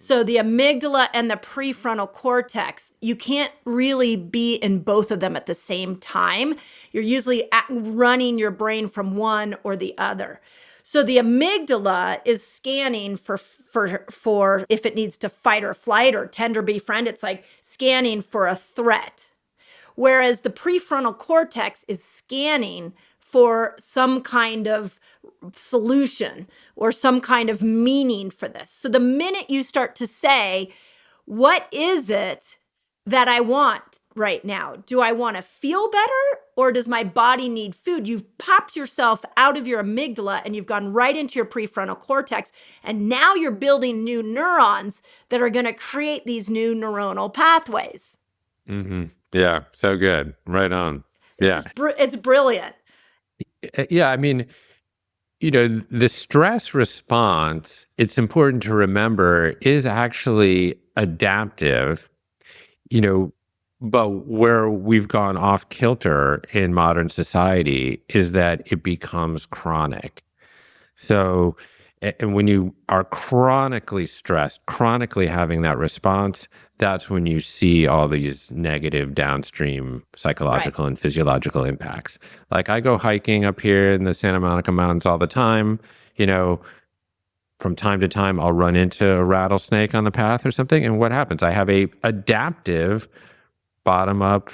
So the amygdala and the prefrontal cortex, you can't really be in both of them at the same time. You're usually running your brain from one or the other. So the amygdala is scanning for if it needs to fight or flight or tend or befriend. It's like scanning for a threat. Whereas the prefrontal cortex is scanning for some kind of solution or some kind of meaning for this. So the minute you start to say, what is it that I want right now? Do I want to feel better, or does my body need food? You've popped yourself out of your amygdala and you've gone right into your prefrontal cortex. And now you're building new neurons that are going to create these new neuronal pathways. Mm-hmm. Yeah. So good. Right on. Yeah. It's brilliant. Yeah. I mean, the stress response, it's important to remember, is actually adaptive, but where we've gone off kilter in modern society is that it becomes chronic. So, and when you are chronically stressed, chronically having that response, that's when you see all these negative downstream psychological and physiological impacts. Like, I go hiking up here in the Santa Monica Mountains all the time. From time to time, I'll run into a rattlesnake on the path or something. And what happens? I have a adaptive bottom-up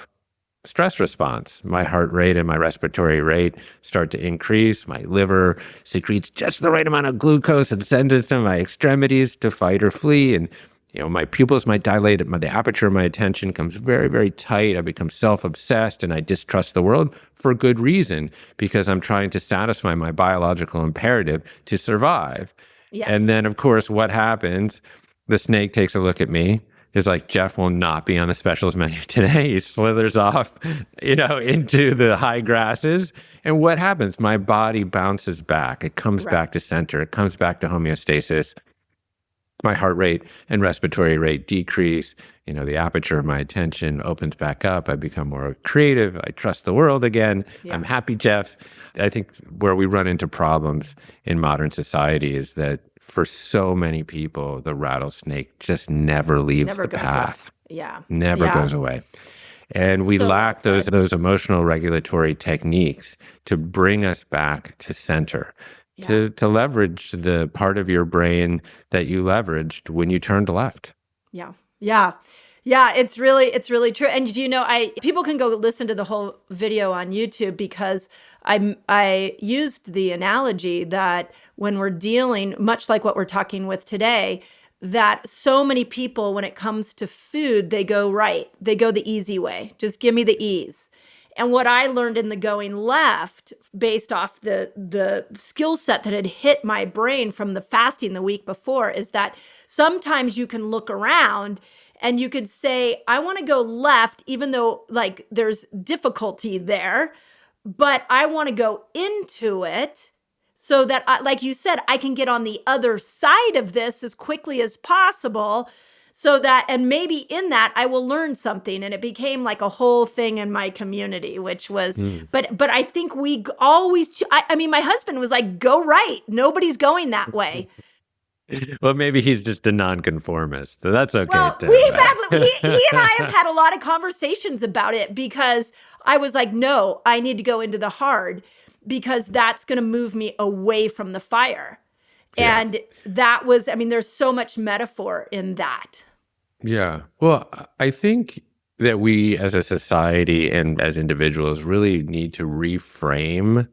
stress response. My heart rate and my respiratory rate start to increase. My liver secretes just the right amount of glucose and sends it to my extremities to fight or flee. And, my pupils might dilate. The aperture of my attention comes very, very tight. I become self-obsessed and I distrust the world for good reason, because I'm trying to satisfy my biological imperative to survive. Yeah. And then, of course, what happens? The snake takes a look at me, is like, Jeff will not be on the specials menu today. He slithers off, into the high grasses. And what happens? My body bounces back. It comes back to center. It comes back to homeostasis. My heart rate and respiratory rate decrease. The aperture of my attention opens back up. I become more creative. I trust the world again. I'm happy, Jeff. I think where we run into problems in modern society is that for so many people, the rattlesnake just never leaves the path. Never goes away. And we lack those emotional regulatory techniques to bring us back to center, to leverage the part of your brain that you leveraged when you turned left. Yeah, it's really true. And people can go listen to the whole video on YouTube, because I used the analogy that when we're dealing, much like what we're talking with today, that so many people, when it comes to food, they go the easy way. Just give me the ease. And what I learned in the going left, based off the skill set that had hit my brain from the fasting the week before, is that sometimes you can look around and you could say, I want to go left, even though like there's difficulty there, but I want to go into it so that, like you said, I can get on the other side of this as quickly as possible. So that, and maybe in that, I will learn something. And it became like a whole thing in my community, which was, but I think we always, my husband was like, go right. Nobody's going that way. Well, maybe he's just a nonconformist, so that's okay. Well, he and I have had a lot of conversations about it, because I was like, no, I need to go into the hard, because that's going to move me away from the fire. Yeah. And that was, there's so much metaphor in that. Yeah. Well, I think that we as a society and as individuals really need to reframe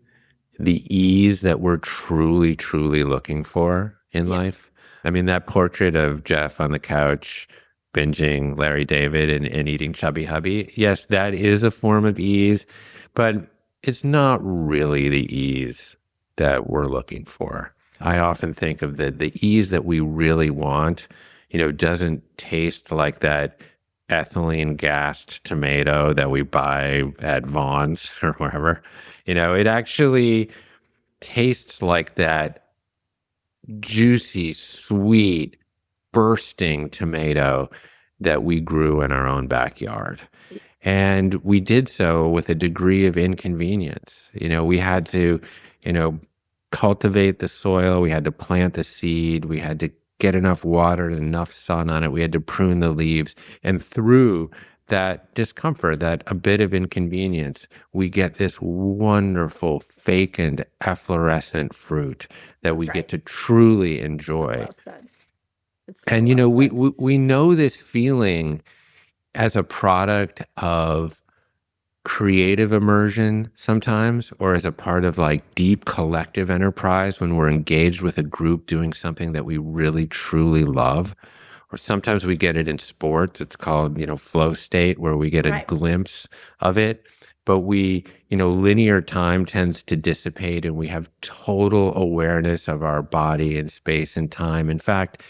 the ease that we're truly, truly looking for in life. That portrait of Jeff on the couch binging Larry David and eating Chubby Hubby, yes, that is a form of ease, but it's not really the ease that we're looking for. I often think of the ease that we really want, doesn't taste like that ethylene gassed tomato that we buy at Vaughn's or wherever. It actually tastes like that juicy, sweet, bursting tomato that we grew in our own backyard. And we did so with a degree of inconvenience. We had to, cultivate the soil. We had to plant the seed. We had to get enough water and enough sun on it. We had to prune the leaves. And through that discomfort, that a bit of inconvenience, we get this wonderful, fecund, efflorescent fruit that we get to truly enjoy. And, we know this feeling as a product of creative immersion sometimes, or as a part of like deep collective enterprise when we're engaged with a group doing something that we really truly love. Or sometimes we get it in sports. It's called, flow state, where we get a glimpse of it. But linear time tends to dissipate, and we have total awareness of our body and space and time. In fact,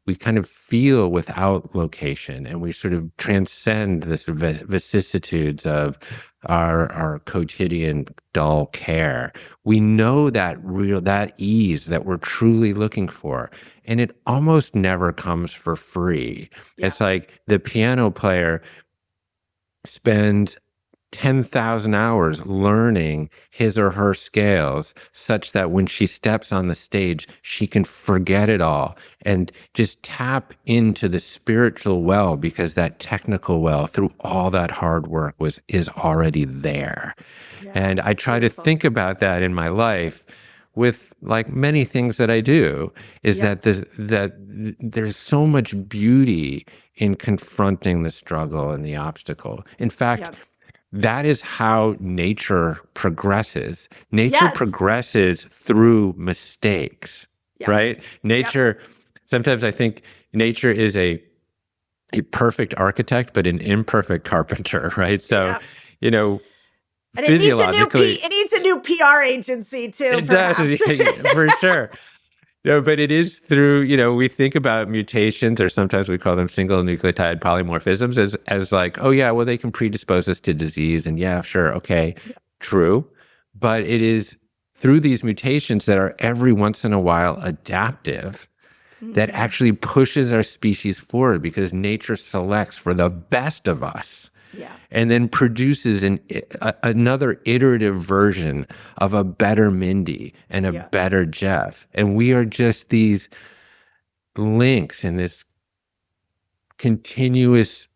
we kind of feel without location, and we sort of transcend the sort of vicissitudes of our quotidian dull care. We know that ease that we're truly looking for, and it almost never comes for free. Yeah. It's like the piano player spends 10,000 hours learning his or her scales such that when she steps on the stage, she can forget it all and just tap into the spiritual well, because that technical well through all that hard work is already there. Yeah, and I try to think about that in my life with like many things that I do, is that there's so much beauty in confronting the struggle and the obstacle. In fact, that is how nature progresses. Nature progresses through mistakes, right? Nature, sometimes I think nature is a perfect architect, but an imperfect carpenter, right? So, and physiologically, it needs a new PR agency too. It does, for sure. No, but it is through, we think about mutations, or sometimes we call them single nucleotide polymorphisms, as like, oh yeah, well, they can predispose us to disease. And yeah, sure. Okay. True. But it is through these mutations that are every once in a while adaptive that actually pushes our species forward, because nature selects for the best of us. Yeah. And then produces another iterative version of a better Mindy and a better Jeff. And we are just these links in this continuous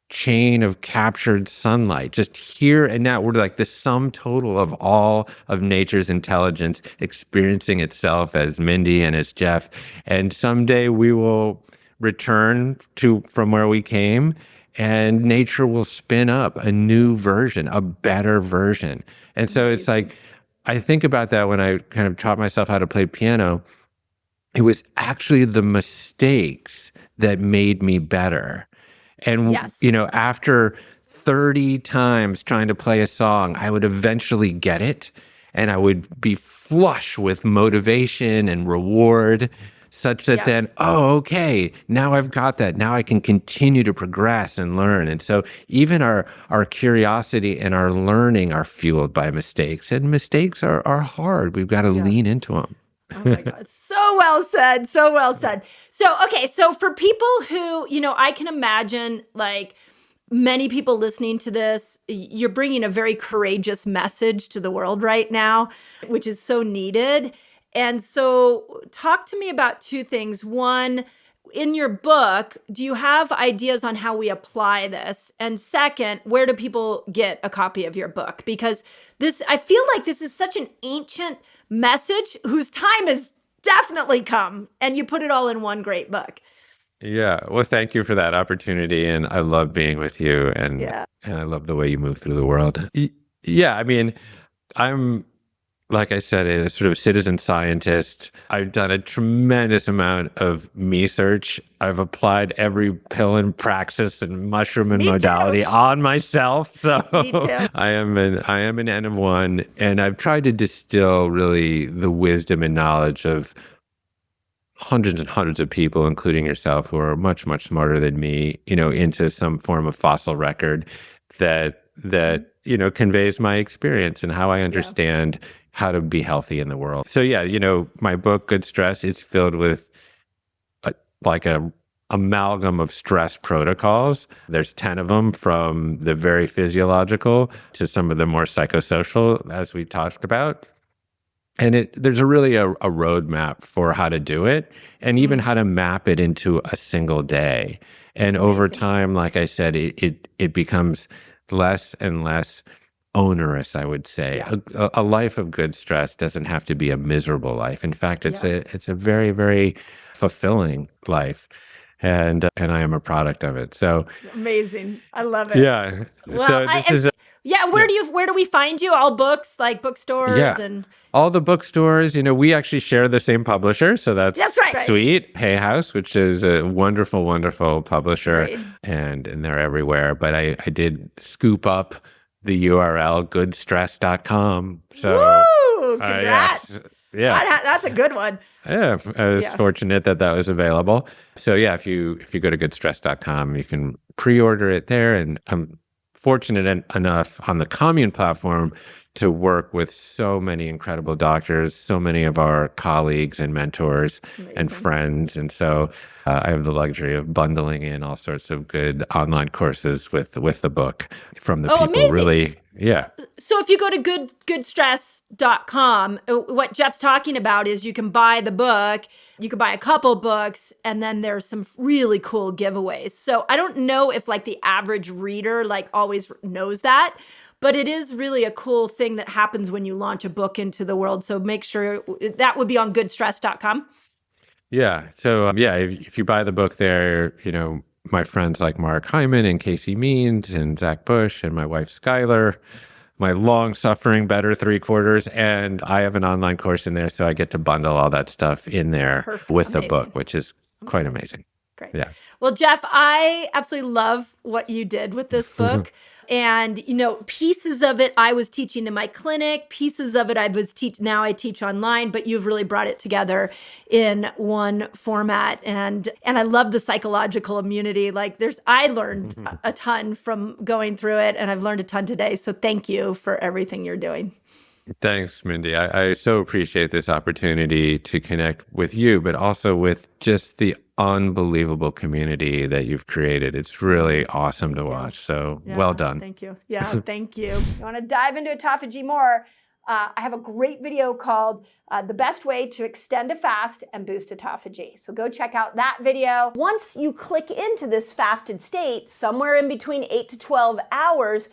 chain of captured sunlight, just here and now. We're like the sum total of all of nature's intelligence experiencing itself as Mindy and as Jeff. And someday we will return from where we came, and nature will spin up a new version, a better version. And so it's like, I think about that when I kind of taught myself how to play piano. It was actually the mistakes that made me better. And, after 30 times trying to play a song, I would eventually get it, and I would be flush with motivation and reward, such that then, okay, now I've got that. Now I can continue to progress and learn. And so even our curiosity and our learning are fueled by mistakes, and mistakes are hard. We've got to lean into them. Oh my God. So well said. So well said. So, okay. So for people who, I can imagine, like, many people listening to this, you're bringing a very courageous message to the world right now, which is so needed. And so talk to me about two things. One, in your book, do you have ideas on how we apply this? And second, where do people get a copy of your book? Because I feel like this is such an ancient message whose time has definitely come, and you put it all in one great book. Yeah. Well, thank you for that opportunity. And I love being with you, and I love the way you move through the world. Yeah. I mean, I'm, like I said, a sort of citizen scientist. I've done a tremendous amount of research. I've applied every pill and praxis and mushroom and modality on myself. So I am an N of one, and I've tried to distill really the wisdom and knowledge of hundreds and hundreds of people, including yourself, who are much, much smarter than me, into some form of fossil record that conveys my experience and how I understand how to be healthy in the world. So my book, Good Stress, is filled with a amalgam of stress protocols. There's 10 of them, from the very physiological to some of the more psychosocial, as we talked about. And there's really a roadmap for how to do it, and even how to map it into a single day. And over time, like I said, it becomes less and less onerous, I would say. A life of good stress doesn't have to be a miserable life. In fact, it's a very, very fulfilling life. And I am a product of it. So amazing. I love it. Yeah. Well, so where do we find you? All books, like bookstores and all the bookstores. We actually share the same publisher, so that's right. Sweet. Hay House, which is a wonderful, wonderful publisher, and they're everywhere. But I did scoop up the URL goodstress.com. So woo, congrats. That's a good one. Yeah, I was fortunate that was available. So if you go to goodstress.com, you can pre-order it there. And I'm fortunate enough on the Commune platform to work with so many incredible doctors, so many of our colleagues and mentors and friends. And so I have the luxury of bundling in all sorts of good online courses with the book from the people. Amazing. Really. Yeah. So if you go to goodstress.com, what Jeff's talking about is you can buy the book, you can buy a couple books, and then there's some really cool giveaways. So I don't know if the average reader always knows that, but it is really a cool thing that happens when you launch a book into the world. So make sure that would be on goodstress.com. Yeah. So if you buy the book there, my friends like Mark Hyman and Casey Means and Zach Bush and my wife Skylar, my long-suffering better three-quarters, and I have an online course in there, so I get to bundle all that stuff in there with the book, which is quite amazing. Great. Yeah. Well, Jeff, I absolutely love what you did with this book. And, pieces of it I was teaching in my clinic, pieces of it now I teach online, but you've really brought it together in one format. And I love the psychological immunity. I learned a ton from going through it, and I've learned a ton today. So thank you for everything you're doing. Thanks, Mindy. I so appreciate this opportunity to connect with you, but also with just the unbelievable community that you've created. It's really awesome to watch. So well done. Thank you. Yeah, thank you. You want to dive into autophagy more? I have a great video called The Best Way to Extend a Fast and Boost Autophagy. So go check out that video. Once you click into this fasted state, somewhere in between 8 to 12 hours,